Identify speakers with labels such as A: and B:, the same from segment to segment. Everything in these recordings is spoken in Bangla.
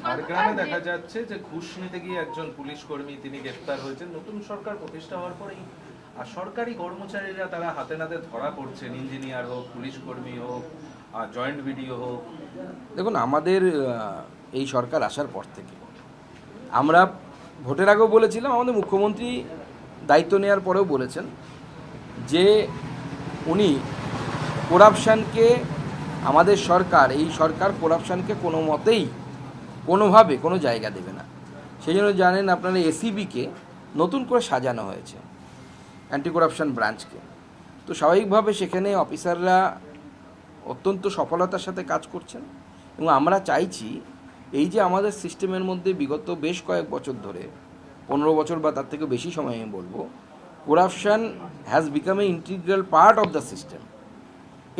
A: ঝাড়গ্রামে দেখা যাচ্ছে যে ঘুষ নিতে গিয়ে একজন পুলিশ কর্মী তিনি গ্রেফতার হয়েছেন নতুন সরকার প্রতিষ্ঠা হওয়ার পরেই। আর সরকারি কর্মচারীরা তারা হাতে নাতে ধরা পড়ছেন, ইঞ্জিনিয়ার হোক, পুলিশ কর্মী হোক, জয়েন্ট ভিডিও হোক।
B: দেখুন, আমাদের এই সরকার আসার পর থেকে আমরা ভোটের আগেও বলেছিলাম, আমাদের মুখ্যমন্ত্রী দায়িত্ব নেওয়ার পরেও বলেছেন যে উনি করাপশানকে, আমাদের সরকার, এই সরকার করাপশানকে কোনো মতেই কোনোভাবে কোনো জায়গা দেবে না। সেই জন্য জানেন আপনারা এসিবিকে নতুন করে সাজানো হয়েছে, অ্যান্টি করাপশান ব্রাঞ্চকে। তো স্বাভাবিকভাবে সেখানে অফিসাররা অত্যন্ত সফলতার সাথে কাজ করছেন এবং আমরা চাইছি এই যে আমাদের সিস্টেমের মধ্যে বিগত বেশ কয়েক বছর ধরে, 15 বছর বা তার থেকে বেশি সময় আমি বলবো, corruption has become a integral part of the system.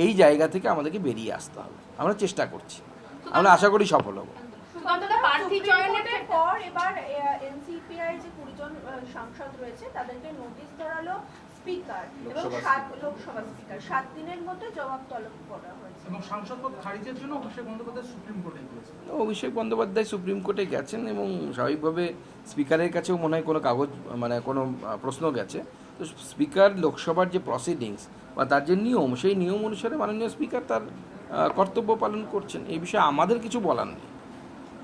B: এই জায়গা থেকে আমাদেরকে বেরিয়ে আসতে হবে। আমরা চেষ্টা করছি, আমরা আশা করি সফল হব।
C: প্রার্থী চয়নের পর এবার এনসিপিআই যে 20 জন সাংসদ রয়েছে তাদেরকে নোটিশ ধরালো স্পিকার এবং লোকসভা স্পিকার 7 দিনের মধ্যে জবাব তলব করা হয়েছে
D: এবং সাংসদ পদ খারিজের জন্য অভিষেক বন্দ্যোপাধ্যায় সুপ্রিম কোর্টে গিয়েছেন।
B: অভিষেক বন্দ্যোপাধ্যায় সুপ্রিম কোর্টে গেছেন এবং স্বাভাবিকভাবে স্পিকারের কাছেও মনে হয় কোনো কাগজ, মানে কোনো প্রশ্ন গেছে। তো স্পিকার লোকসভার যে প্রসিডিংস বা তার যে নিয়ম, সেই নিয়ম অনুসারে মাননীয় স্পিকার তার কর্তব্য পালন করছেন। এই বিষয়ে আমাদের কিছু বলার নেই।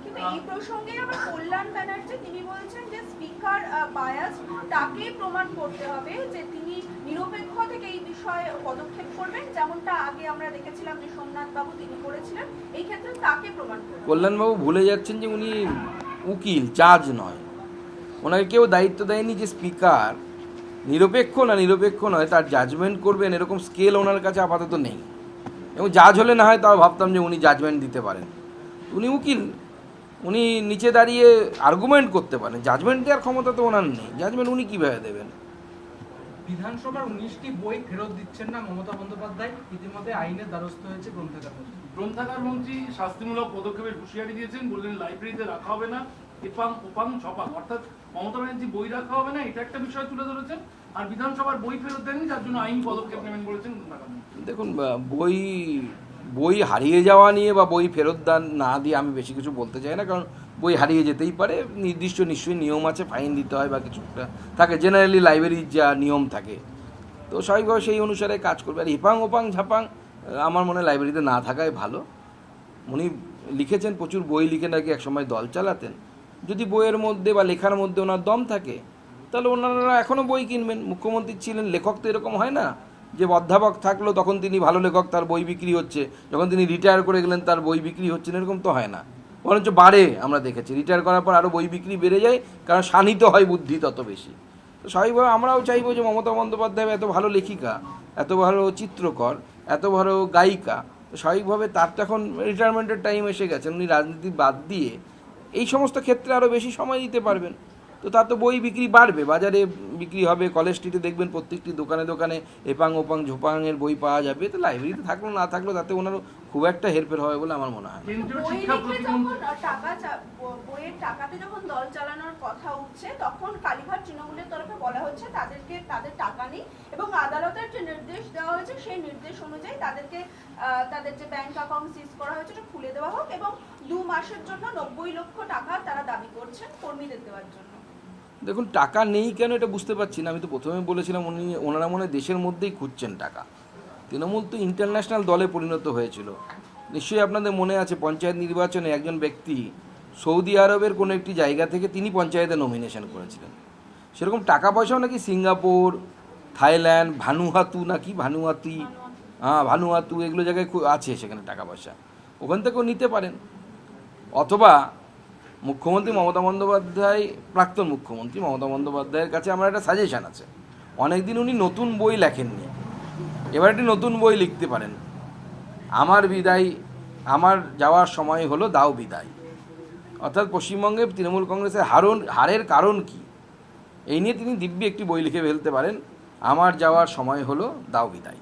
C: কিন্তু এই প্রসঙ্গে আবার কল্যাণ ব্যানার্জি তিনি বলছেন যে স্পিকার বায়াস, তাকে প্রমাণ করতে হবে যে তিনি নিরপেক্ষ থেকে এই বিষয়ে পদক্ষেপ করবেন, যেমনটা আগে আমরা দেখেছিলাম যে সোমনাথ বাবু তিনি করেছিলেন। এই ক্ষেত্রে তাকে প্রমাণ করতে হবে।
B: কল্যাণবাবু ভুলে যাচ্ছেন যে উনি উকিল, জাজ নয়। ওনাকে কেউ দায়িত্ব দেয়নি যে স্পিকার নিরপেক্ষ না নিরপেক্ষ নয় তার জাজমেন্ট করবেন, এরকম স্কেল ওনার কাছে আপাতত নেই। এবং জাজ হলে না হয় তাও ভাবতাম যে উনি জাজমেন্ট দিতে পারেন। উনি উকিল, উনি নিচে দাঁড়িয়ে আর্গুমেন্ট করতে পারেন, জাজমেন্ট দেওয়ার ক্ষমতা তো ওনার নেই। জাজমেন্ট উনি কীভাবে দেবেন?
D: বিধানসভার 19টি বই ফেরত দিচ্ছেন না মমতা বন্দ্যোপাধ্যায়, ইতিমধ্যে আইনের দ্বারস্থ হয়েছে
E: গ্রন্থাগার মন্ত্রী শাস্তিমূলক পদক্ষেপের হুঁশিয়ারি দিয়েছেন, বললেন লাইব্রেরিতে রাখা হবে না এপাং ওপাং ছপাং, অর্থাৎ মমতা ব্যানার্জি বই রাখা হবে না, এটা একটা বিষয় তুলে ধরেছেন। আর বিধানসভার বই ফেরত দেননি, যার জন্য আইনি পদক্ষেপ নেবেন বলেছেন গ্রন্থাগার মন্ত্রী।
B: দেখুন, বই হারিয়ে যাওয়া নিয়ে বা বই ফেরত দান না দিয়ে আমি বেশি কিছু বলতে চাই না, কারণ বই হারিয়ে যেতেই পারে, নির্দিষ্ট নিশ্চয়ই নিয়ম আছে, ফাইন দিতে হয় বা কিছুটা থাকে, জেনারেলি লাইব্রেরির যা নিয়ম থাকে। তো স্বাভাবিকভাবে সেই অনুসারে কাজ করবে। আর এপাং ওপাং ঝাপাং আমার মনে হয় লাইব্রেরিতে না থাকাই ভালো। উনি লিখেছেন, প্রচুর বই লিখে নাকি একসময় দল চালাতেন। যদি বইয়ের মধ্যে বা লেখার মধ্যে ওনার দম থাকে তাহলে ওনারা এখনও বই কিনবেন। মুখ্যমন্ত্রী ছিলেন, লেখক তো এরকম হয় না যে অধ্যাপক থাকলো তখন তিনি ভালো লেখক, তার বই বিক্রি হচ্ছে, যখন তিনি রিটায়ার করে গেলেন তার বই বিক্রি হচ্ছে না, এরকম তো হয় না। বরঞ্চ বাড়ে, আমরা দেখেছি রিটায়ার করার পর আরও বই বিক্রি বেড়ে যায়, কারণ শানিত হয় বুদ্ধি তত বেশি। তো স্বাভাবিকভাবে আমরাও চাইবো যে মমতা বন্দ্যোপাধ্যায় এত ভালো লেখিকা, এত ভালো চিত্রকর, এত ভালো গায়িকা, তো স্বাভাবিকভাবে তার তো এখন রিটায়ারমেন্টের টাইম এসে গেছেন, উনি রাজনীতি বাদ দিয়ে এই সমস্ত ক্ষেত্রে আরও বেশি সময় দিতে পারবেন। তো তার তো বই বিক্রি বাড়বে, বাজারে বিক্রি হবে, কলেজ স্ট্রিটে দেখবেন প্রত্যেকটি দোকানে দোকানে এপাং ওপাং ঝোপাংয়ের বই পাওয়া যাবে। তো লাইব্রেরিতে থাকলো না থাকলো তাতে ওনারও খুব একটা হেরফের হবে বলে আমার মনে হয়।
C: বইয়ের টাকাতে যখন দল চালানোর কথা উঠছে তখন কালীঘাট তৃণমূলের তরফে বলা হচ্ছে তাদেরকে তাদের টাকা নেই এবং আদালতের যে নির্দেশ দেওয়া হয়েছে সেই নির্দেশ অনুযায়ী তাদেরকে তাদের যে ব্যাংক অ্যাকাউন্ট সিজ করা হয়েছে সেটা খুলে দেওয়া হোক এবং 2 মাসের জন্য 90 লক্ষ টাকা তারা দাবি করছেন কর্মীদের দেওয়ার জন্য।
B: দেখুন, টাকা নেই কেন এটা বুঝতে পারছি না। আমি তো প্রথমে বলেছিলাম ওনারা মনে হয় দেশের মধ্যেই খুঁজছেন টাকা। তৃণমূল তো ইন্টারন্যাশনাল দলে পরিণত হয়েছিল। নিশ্চয়ই আপনাদের মনে আছে পঞ্চায়েত নির্বাচনে একজন ব্যক্তি সৌদি আরবের কোনো একটি জায়গা থেকে তিনি পঞ্চায়েতে নমিনেশন করেছিলেন। সেরকম টাকা পয়সাও নাকি সিঙ্গাপুর, থাইল্যান্ড, ভানুয়াতু এগুলো জায়গায় আছে, সেখানে টাকা পয়সা ওখান থেকেও নিতে পারেন। অথবা মুখ্যমন্ত্রী মমতা বন্দ্যোপাধ্যায়, প্রাক্তন মুখ্যমন্ত্রী মমতা বন্দ্যোপাধ্যায়ের কাছে আমার একটা সাজেশন আছে। অনেকদিন উনি নতুন বই লেখেননি, এবার একটি নতুন বই লিখতে পারেন। আমার বিদায়, আমার যাওয়ার সময় হলো, দাও বিদায়। অর্থাৎ পশ্চিমবঙ্গে তৃণমূল কংগ্রেসের হারের কারণ কি, এই নিয়ে তিনি দিব্যি একটি বই লিখে ফেলতে পারেন। আমার যাওয়ার সময় হলো, দাও বিদায়।